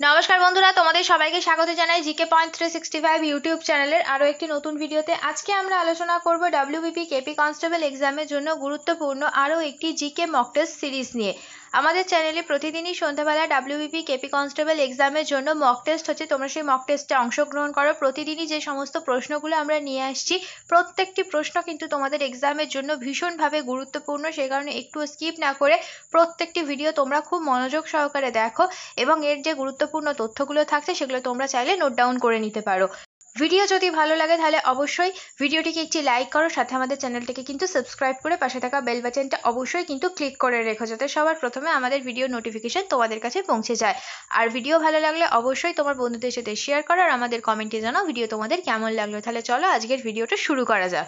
নমস্কার বন্ধুরা, তোমাদের সবাইকে স্বাগত জানাই জিকে পয়েন্ট 365 ইউটিউব চ্যানেলের আরও একটি নতুন ভিডিওতে। আজকে আমরা আলোচনা করব ডব্লিউবিপি কেপি কনস্টেবল এক্সামের জন্য গুরুত্বপূর্ণ আরও একটি জিকে মক টেস্ট সিরিজ নিয়ে। আমাদের চ্যানেলে প্রতিদিনই সন্ধ্যাবেলা ডব্লিউবিপি কেপি কনস্টেবল এক্সামের জন্য মক টেস্ট হচ্ছে, তোমরা সেই মক টেস্টে অংশগ্রহণ করো। প্রতিদিনই যে সমস্ত প্রশ্নগুলো আমরা নিয়ে আসছি, প্রত্যেকটি প্রশ্ন কিন্তু তোমাদের এক্সামের জন্য ভীষণভাবে গুরুত্বপূর্ণ। সেই কারণে একটু স্কিপ না করে প্রত্যেকটি ভিডিও তোমরা খুব মনোযোগ সহকারে দেখো এবং এর যে গুরুত্বপূর্ণ তথ্যগুলো থাকছে সেগুলো তোমরা চাইলে নোট ডাউন করে নিতে পারো। ভিডিও যদি ভালো লাগে তাহলে অবশ্যই ভিডিওটিকে একটি লাইক করো, সাথে আমাদের চ্যানেলটিকে কিন্তু সাবস্ক্রাইব করে পাশে থাকা বেল বাটনটা অবশ্যই কিন্তু ক্লিক করে রেখো, যাতে সবার প্রথমে আমাদের ভিডিও নোটিফিকেশন তোমাদের কাছে পৌঁছে যায়। আর ভিডিও ভালো লাগলে অবশ্যই তোমার বন্ধুদের সাথে শেয়ার করো আর আমাদের কমেন্টে জানাও ভিডিও তোমাদের কেমন লাগলো। তাহলে চলো আজকের ভিডিওটা শুরু করা যাক।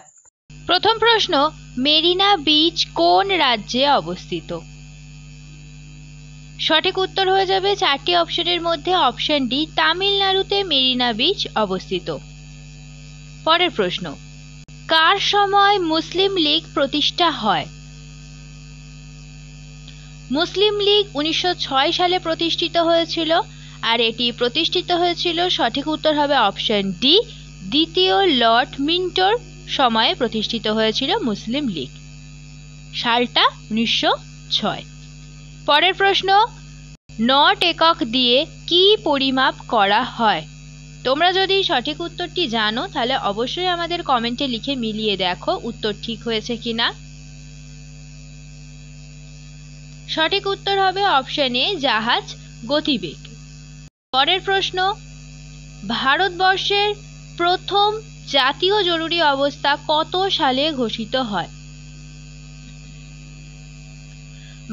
প্রথম প্রশ্ন, মেরিনা বিচ কোন রাজ্যে অবস্থিত? সঠিক উত্তর হয়ে যাবে চারটি অপশনের মধ্যে অপশন ডি, তামিলনাড়ুতে মেরিনা বিচ অবস্থিত। পরের প্রশ্ন, কার সময় মুসলিম লীগ প্রতিষ্ঠা হয়? মুসলিম লীগ 1906 সালে প্রতিষ্ঠিত হয়েছিল, আর এটি প্রতিষ্ঠিত হয়েছিল, সঠিক উত্তর হবে অপশন ডি, দ্বিতীয় লর্ড মিন্টোর সময়ে প্রতিষ্ঠিত হয়েছিল মুসলিম লীগ। সালটা 1906। পরের প্রশ্ন, নট একক দিয়ে কি পরিমাপ করা হয়? তোমরা যদি সঠিক উত্তরটি জানো তাহলে অবশ্যই আমাদের কমেন্টে লিখে মিলিয়ে দেখো উত্তর ঠিক হয়েছে কিনা। সঠিক উত্তর হবে অপশন এ, জাহাজ গতিবেগ। পরের প্রশ্ন, ভারতবর্ষের প্রথম জাতীয় জরুরি অবস্থা কত সালে ঘোষিত হয়?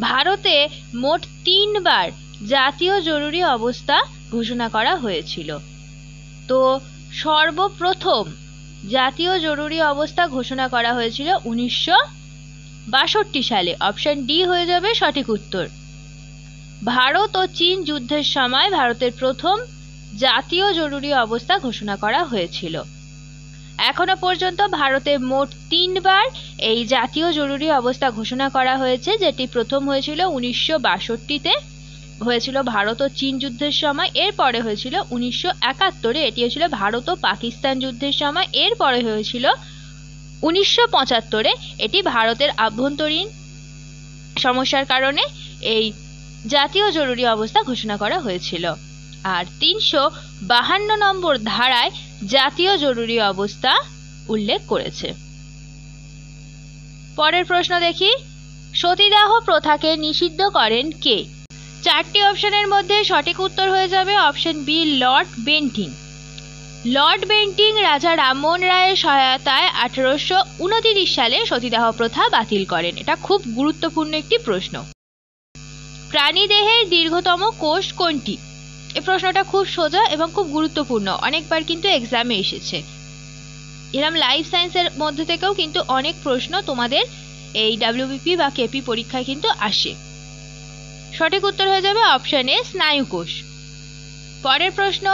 ভারতে মোট 3 বার জাতীয় জরুরি অবস্থা ঘোষণা করা হয়েছিল। তো সর্বপ্রথম জাতীয় জরুরি অবস্থা ঘোষণা করা হয়েছিল 1962 সালে। অপশন ডি হয়ে যাবে সঠিক উত্তর। ভারত ও চীন যুদ্ধের সময় ভারতের প্রথম জাতীয় জরুরি অবস্থা ঘোষণা করা হয়েছিল। এখনো পর্যন্ত ভারতে মোট 3 বার এই জাতীয় জরুরি অবস্থা ঘোষণা করা হয়েছে, যেটি প্রথম হয়েছিল 1962-তে, হয়েছিল ভারত ও চীন যুদ্ধের সময়। এরপরে হয়েছিল 1971-এ, এটি হয়েছিল ভারত ও পাকিস্তান যুদ্ধের সময়। এরপরে হয়েছিল 1975-এ, এটি ভারতের আভ্যন্তরীণ সমস্যার কারণে এই জাতীয় জরুরি অবস্থা ঘোষণা করা হয়েছিল। আর 352 নম্বর ধারায় জাতীয় জরুরি অবস্থা উল্লেখ করেছে। পরের প্রশ্ন দেখি, সতীদাহ প্রথাকে নিষিদ্ধ করেন কে? চারটি অপশনের মধ্যে সঠিক উত্তর হয়ে যাবে option B, Lord Bentinck. Lord Bentinck Raja Rammohan রায়ের সহায়তায় 1829 সালে সতীদাহ প্রথা বাতিল করেন। এটা খুব গুরুত্বপূর্ণ একটি প্রশ্ন। প্রাণীদেহের দীর্ঘতম কোষ কোনটি? এই প্রশ্নটা খুব সোজা এবং খুব গুরুত্বপূর্ণ, অনেকবার কিন্তু এক্সামে এসেছে। এরকম লাইফ সায়েন্সের মধ্যে থেকেও কিন্তু অনেক প্রশ্ন তোমাদের এই ডাব্লিউবিপি বা কেপি পরীক্ষায় কিন্তু আসে। সঠিক উত্তর হয়ে যাবে অপশন এ, স্নায়ুকোষ। পরের প্রশ্ন,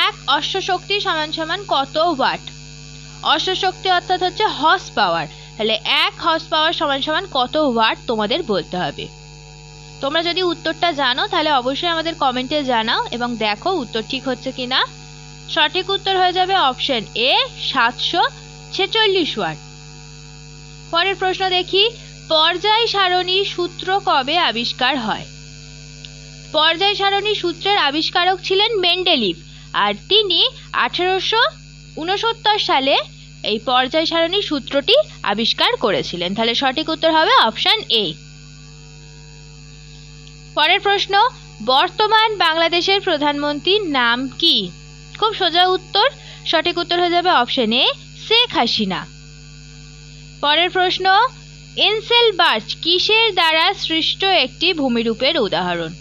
এক অশ্বশক্তি সমান সমান কত ওয়াট? অশ্বশক্তি অর্থাৎ হচ্ছে হর্স পাওয়ার, তাহলে 1 হর্স পাওয়ার সমান সমান কত ওয়াট তোমাদের বলতে হবে। তোমরা যদি উত্তরটা জানো তাহলে অবশ্যই আমাদের কমেন্টে জানাও এবং দেখো উত্তর ঠিক হচ্ছে কিনা। সঠিক উত্তর হয়ে যাবে অপশন এ, 746 ওয়াট। পরের প্রশ্ন দেখি, পর্যায় সারণী সূত্র কবে আবিষ্কার হয়? পর্যায় সারণী সূত্রের আবিষ্কারক ছিলেন মেন্ডেলিভ, আর তিনি 1869 সালে এই পর্যায় সারণী সূত্রটি আবিষ্কার করেছিলেন। তাহলে সঠিক উত্তর হবে অপশন এ। পরের প্রশ্ন, বর্তমান বাংলাদেশের প্রধানমন্ত্রীর নাম কি? খুব সোজা উত্তর, সঠিক উত্তর হয়ে যাবে অপশন এ, শেখ হাসিনা। পরের প্রশ্ন, এনসেলবার্চ কিসের দ্বারা সৃষ্ট একটি ভূমিরূপের উদাহরণ?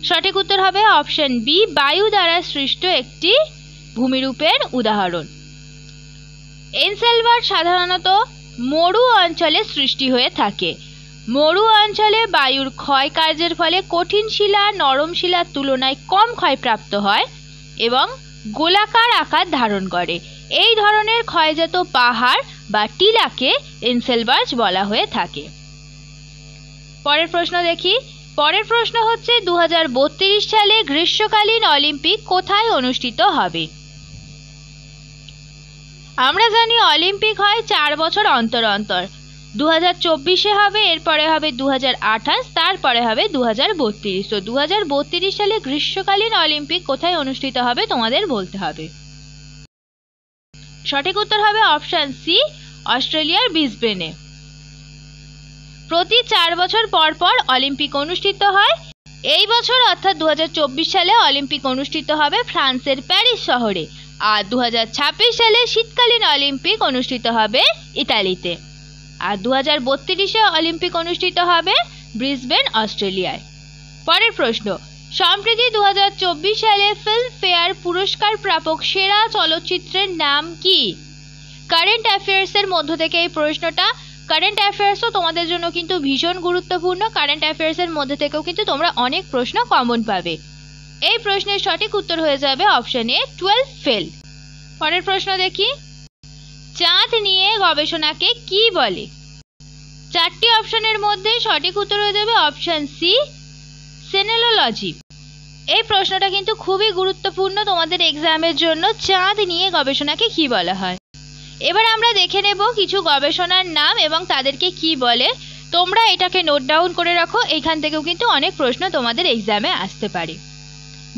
সঠিক উত্তর হবে অপশন বি, বায়ু দ্বারা সৃষ্ট একটি ভূমিরূপের উদাহরণ। এনসেলবার্চ সাধারণত মরু অঞ্চলে সৃষ্টি হয়ে থাকে। মরু অঞ্চলে বায়ুর ক্ষয় কার্যের ফলে কঠিন শিলা নরম শিলার তুলনায় কম ক্ষয়প্রাপ্ত হয় এবং গোলাকার আকার ধারণ করে। এই ধরনের ক্ষয়জাত পাহাড় বা টিলাকে এনসেলবার্চ বলা হয়ে থাকে। পরের প্রশ্ন দেখি, পরের প্রশ্ন হচ্ছে 2032 সালে গ্রীষ্মকালীন অলিম্পিক কোথায় অনুষ্ঠিত হবে? আমরা জানি অলিম্পিক হয় 4 বছর অন্তর অন্তর। 2024-এ হবে, এরপরে হবে 2028, তারপরে হবে 2032। তো 2032 সালে গ্রীষ্মকালীন অলিম্পিক কোথায় অনুষ্ঠিত হবে তোমাদের বলতে হবে। সঠিক উত্তর হবে অপশন সি, অস্ট্রেলিয়ার ব্রিসবেনে। প্রতি 4 বছর পর পর অলিম্পিক অনুষ্ঠিত হয়। এই বছর অর্থাৎ 2024 সালে অলিম্পিক অনুষ্ঠিত হবে ফ্রান্সের প্যারিস শহরে, আর 2026 সালে শীতকালীন অলিম্পিক অনুষ্ঠিত হবে ইতালিতে, আর 2032-এ অলিম্পিক অনুষ্ঠিত হবে ব্রিসবেন, অস্ট্রেলিয়ায়। পরের প্রশ্ন, সম্প্রতি 2024 সালে ফিল্মফেয়ার পুরস্কার প্রাপক সেরা চলচ্চিত্রের নাম কি? কারেন্ট অ্যাফেয়ার্সের মধ্য থেকে এই প্রশ্নটা। কারেন্ট অ্যাফেয়ার্সও তোমাদের জন্য কিন্তু ভীষণ গুরুত্বপূর্ণ। কারেন্ট অ্যাফেয়ার্সের মধ্যে থেকেও কিন্তু তোমরা অনেক প্রশ্ন কমন পাবে। এই প্রশ্নের সঠিক উত্তর হয়ে যাবে অপশন এ, 12 ফেল। পরের প্রশ্ন দেখি, চাঁদ নিয়ে গবেষণাকে কি বলে? 4টি অপশনের মধ্যে সঠিক উত্তর হয়ে যাবে অপশন সি, সেনেলোলজি। এই প্রশ্নটা কিন্তু খুবই গুরুত্বপূর্ণ তোমাদের এক্সামের জন্য। চাঁদ নিয়ে গবেষণাকে কি বলা হয়? এবার আমরা দেখে নেব কিছু গবেষণার নাম এবং তাদেরকে কি বলে। তোমরা এটাকে নোট ডাউন করে রাখো, এখান থেকেও কিন্তু অনেক প্রশ্ন তোমাদের এক্সামে আসতে পারে।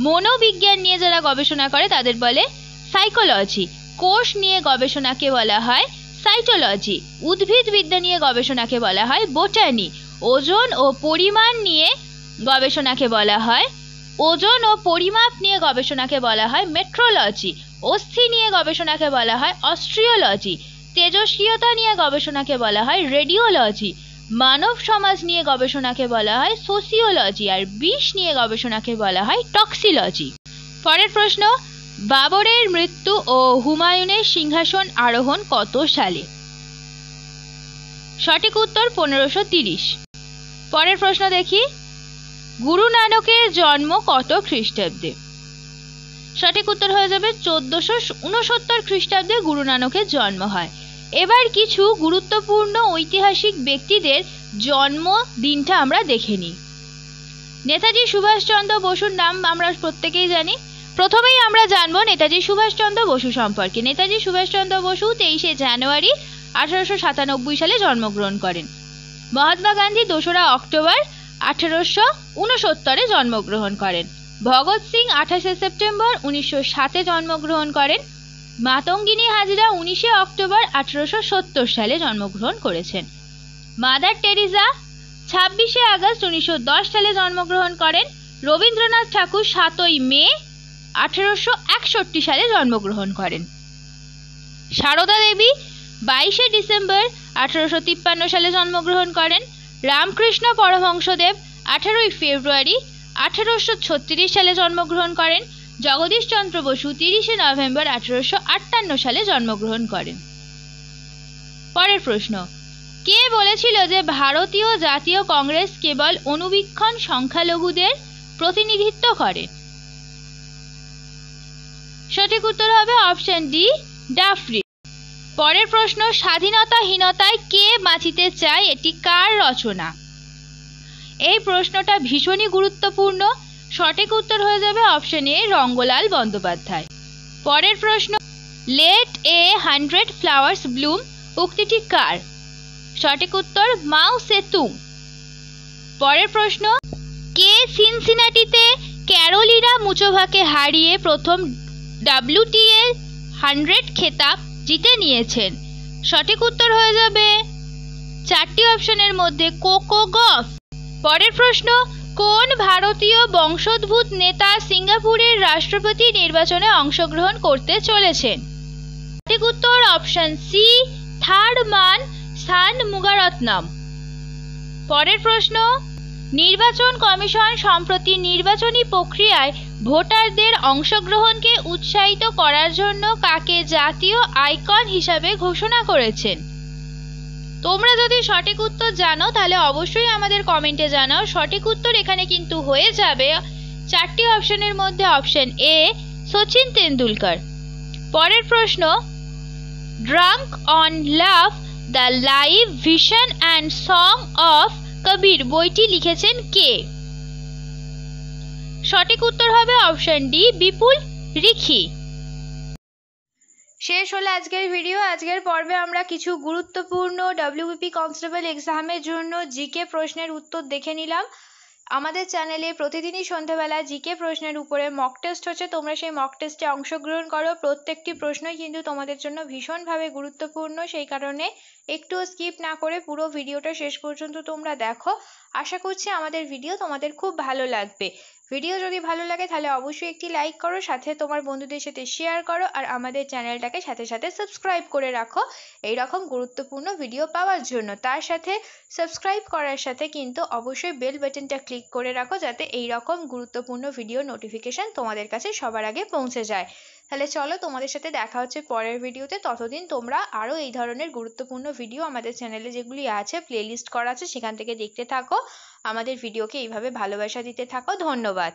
মনোবিজ্ঞান নিয়ে যারা গবেষণা করে তাদের বলে সাইকোলজি। কোষ নিয়ে গবেষণাকে বলা হয় সাইটোলজি। উদ্ভিদবিদ্যা নিয়ে গবেষণাকে বলা হয় বোটানি। ওজন ও পরিমাণ নিয়ে গবেষণাকে বলা হয়, ওজন ও পরিমাপ নিয়ে গবেষণাকে বলা হয় মেট্রোলজি। অস্থি নিয়ে গবেষণাকে বলা হয় অস্ট্রিওলজি। তেজস্ক্রিয়তা নিয়ে গবেষণাকে বলা হয় রেডিওলজি। মানব সমাজ নিয়ে গবেষণাকে বলা হয় সোসিওলজি, আর বিষ নিয়ে গবেষণাকে বলা হয় টক্সিলজি। পরের প্রশ্ন, বাবরের মৃত্যু ও হুমায়ুনের সিংহাসন আরোহণ কত সালে? সঠিক উত্তর 1530। পরের প্রশ্ন দেখি, গুরু নানকের জন্ম কত খ্রিস্টাব্দে? সঠিক উত্তর হয়ে যাবে 1469 খ্রিস্টাব্দে গুরু নানকের জন্ম হয়। এবার কিছু গুরুত্বপূর্ণ ঐতিহাসিক ব্যক্তিদের জন্মদিনটা আমরা দেখে নিই। নেতাজি সুভাষচন্দ্র বসুর নাম আমরা প্রত্যেকেই জানি। প্রথমেই আমরা জানবো নেতাজি সুভাষচন্দ্র বসু সম্পর্কে। নেতাজি সুভাষচন্দ্র বসু 23শে জানুয়ারি 1897 সালে জন্মগ্রহণ করেন। মহাত্মা গান্ধী 2রা অক্টোবর 1869 জন্মগ্রহণ করেন। ভগৎ সিং 28শে সেপ্টেম্বর 1907 জন্মগ্রহণ করেন। মাতঙ্গিনী হাজরা 19শে অক্টোবর 1870 সালে জন্মগ্রহণ করেছেন। মাদার টেরিজা 26শে আগস্ট 1910 সালে জন্মগ্রহণ করেন। রবীন্দ্রনাথ ঠাকুর 7ই মে 1861 সালে জন্মগ্রহণ করেন। সারদা দেবী 22শে ডিসেম্বর 1853 সালে জন্মগ্রহণ করেন। রামকৃষ্ণ পরমহংসদেব 18ই ফেব্রুয়ারি 1836 সালে জন্মগ্রহণ করেন। জগদীশ চন্দ্র বসু 30শে নভেম্বর 1858 সালে জন্মগ্রহণ করেন। পরের প্রশ্ন, কে বলেছিল যে ভারতীয় জাতীয় কংগ্রেস কেবল অনুবীক্ষণ সংখ্যালঘুদের প্রতিনিধিত্ব করে? সঠিক উত্তর হবে অপশন ডি, ডাফরি। পরের প্রশ্ন, স্বাধীনতাহীনতায় কে বাঁচিতে চায় এটি কার রচনা? এই প্রশ্নটা ভীষণই গুরুত্বপূর্ণ। সঠিক উত্তর হয়ে যাবে অপশন এ, রঙ্গলাল বন্দ্যোপাধ্যায়। পরের প্রশ্ন, লেট এ 100 ফ্লাওয়ার্স ব্লুম উক্তিটি কার? সঠিক উত্তর মাও সেতুং। পরের প্রশ্ন, কে সিনসিনাটিতে ক্যারোলিনা মুচোভাকে হারিয়ে প্রথম WTA 100 খেতাব জিতে নিয়েছেন? সঠিক উত্তর হয়ে যাবে 4টি অপশনের মধ্যে কোকো গফ। পরের প্রশ্ন, কোন ভারতীয় বংশোদ্ভূত নেতা সিঙ্গাপুরের রাষ্ট্রপতি নির্বাচনে অংশগ্রহণ করতে চলেছেন? সঠিক উত্তর অপশন সি, থার্ডমান শানমুগারত্নম। পরের প্রশ্ন, নির্বাচন কমিশন সম্প্রতি নির্বাচনী প্রক্রিয়ায় ভোটারদের অংশগ্রহণকে উৎসাহিত করার জন্য কাকে জাতীয় আইকন হিসাবে ঘোষণা করেছেন? তোমরা যদি সঠিক উত্তর জানো তাহলে অবশ্যই আমাদের কমেন্টে জানাও। সঠিক উত্তর এখানে কিন্তু হয়ে যাবে 4টি অপশনের মধ্যে অপশন এ, সচিন তেন্ডুলকর। পরের প্রশ্ন, drunk on love the live vision and song of Kabir বইটি লিখেছেন কে? সঠিক উত্তর হবে অপশন ডি বিপুল রিখি। শেষ হলো আজকের ভিডিও। আজকের পর্বে আমরা কিছু গুরুত্বপূর্ণ ডব্লিউবিপি কনস্টেবল এক্সামের জন্য জিকে প্রশ্নের উত্তর দেখে নিলাম। আমাদের চ্যানেলে প্রতিদিনই সন্ধ্যাবেলা জিকে প্রশ্নের উপরে মক টেস্ট হচ্ছে, তোমরা সেই মক টেস্টে অংশগ্রহণ করো। প্রত্যেকটি প্রশ্নই কিন্তু তোমাদের জন্য ভীষণভাবে গুরুত্বপূর্ণ, সেই কারণে একটুও স্কিপ না করে পুরো ভিডিওটা শেষ পর্যন্ত তোমরা দেখো। আশা করছি আমাদের ভিডিও তোমাদের খুব ভালো লাগবে। ভিডিও যদি ভালো লাগে তাহলে অবশ্যই একটি লাইক করো, সাথে তোমার বন্ধুদের সাথে শেয়ার করো, আর আমাদের চ্যানেলটাকে সাথে সাথে সাবস্ক্রাইব করে রাখো এই রকম গুরুত্বপূর্ণ ভিডিও পাওয়ার জন্য। তার সাথে সাবস্ক্রাইব করার সাথে কিন্তু অবশ্যই বেল বাটনটা ক্লিক করে রাখো, যাতে এই রকম গুরুত্বপূর্ণ ভিডিও নোটিফিকেশন তোমাদের কাছে সবার আগে পৌঁছে যায়। তাহলে চলো, তোমাদের সাথে দেখা হচ্ছে পরের ভিডিওতে। ততদিন তোমরা আরও এই ধরনের গুরুত্বপূর্ণ ভিডিও আমাদের চ্যানেলে যেগুলি আছে, প্লেলিস্ট করা আছে, সেখান থেকে দেখতে থাকো। আমাদের ভিডিওকে এইভাবে ভালোবাসা দিতে থাকো। ধন্যবাদ।